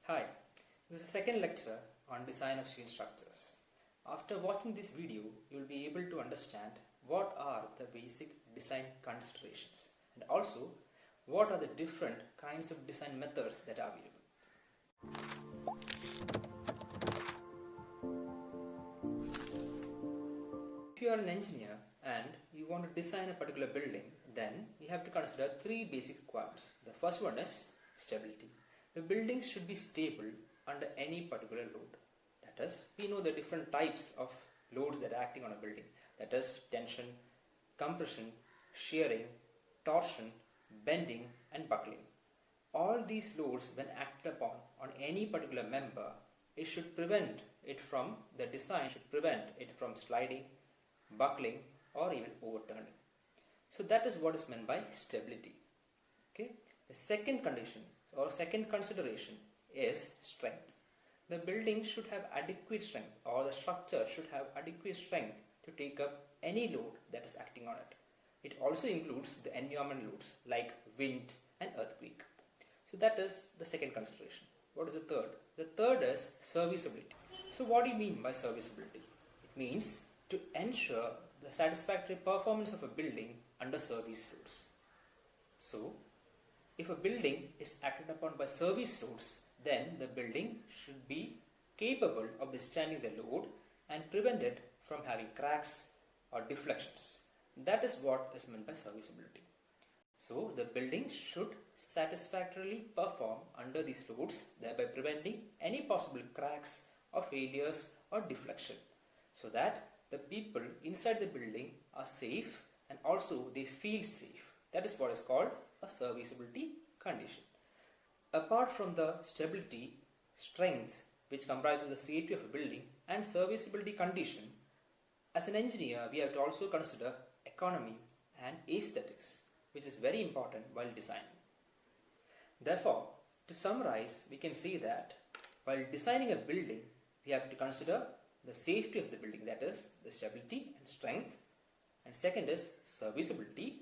Hi, this is the second lecture on design of steel structures. After watching this video, you will be able to understand what are the basic design considerations and also what are the different kinds of design methods that are available. If you are an engineer and you want to design a particular building, then you have to consider three basic requirements. The first one is stability. The buildings should be stable under any particular load. That is, we know the different types of loads that are acting on a building. That is tension, compression, shearing, torsion, bending and buckling. All these loads, when acted upon on any particular member, it should prevent it from, the design should prevent it from sliding, buckling or even overturning. So that is what is meant by stability. Okay. The second condition or second consideration is strength. The building should have adequate strength, or the structure should have adequate strength to take up any load that is acting on it. It also includes the environmental loads like wind and earthquake. So that is the second consideration. What is the third? The third is serviceability. So what do you mean by serviceability? It means to ensure the satisfactory performance of a building under service loads. So if a building is acted upon by service loads, then the building should be capable of withstanding the load and prevent it from having cracks or deflections. That is what is meant by serviceability. So the building should satisfactorily perform under these loads, thereby preventing any possible cracks or failures or deflection, so that the people inside the building are safe and also they feel safe. That is what is called a serviceability condition. Apart from the stability, strength, which comprises the safety of a building, and serviceability condition, as an engineer we have to also consider economy and aesthetics, which is very important while designing. Therefore, to summarize, we can say that while designing a building, we have to consider the safety of the building, that is the stability and strength, and second is serviceability,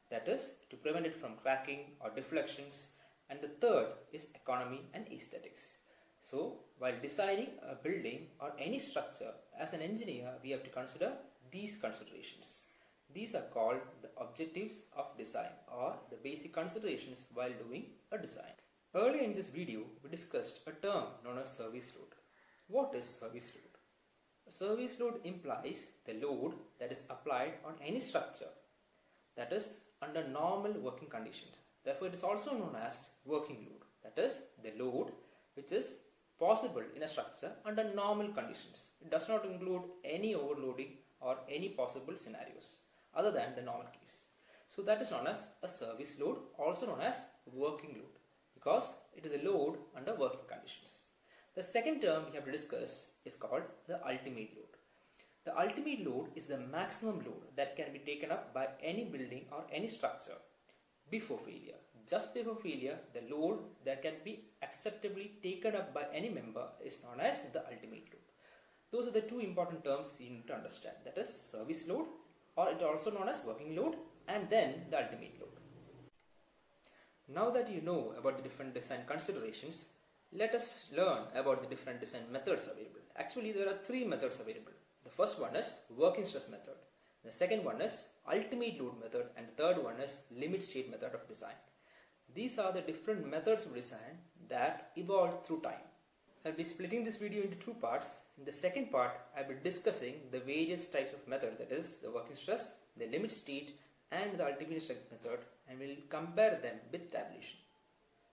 that is to prevent it from cracking or deflections, and the third is economy and aesthetics. So while designing a building or any structure, as an engineer we have to consider these considerations. These are called the objectives of design, or the basic considerations while doing a design. Earlier in this video we discussed a term known as service load. What is service load? A service load implies the load that is applied on any structure, that is under normal working conditions. Therefore, it is also known as working load. That is the load which is possible in a structure under normal conditions. It does not include any overloading or any possible scenarios other than the normal case. So that is known as a service load, also known as working load, because it is a load under working conditions. The second term we have to discuss is called the ultimate load. The ultimate load is the maximum load that can be taken up by any building or any structure before failure. Just before failure, the load that can be acceptably taken up by any member is known as the ultimate load. Those are the two important terms you need to understand, that is service load, or it is also known as working load, and then the ultimate load. Now that you know about the different design considerations, let us learn about the different design methods available. Actually, there are three methods available. The first one is working stress method. The second one is ultimate load method, and the third one is limit state method of design. These are the different methods of design that evolved through time. I will be splitting this video into two parts. In the second part, I will be discussing the various types of method, that is the working stress, the limit state and the ultimate strength method, and we will compare them with tabulation.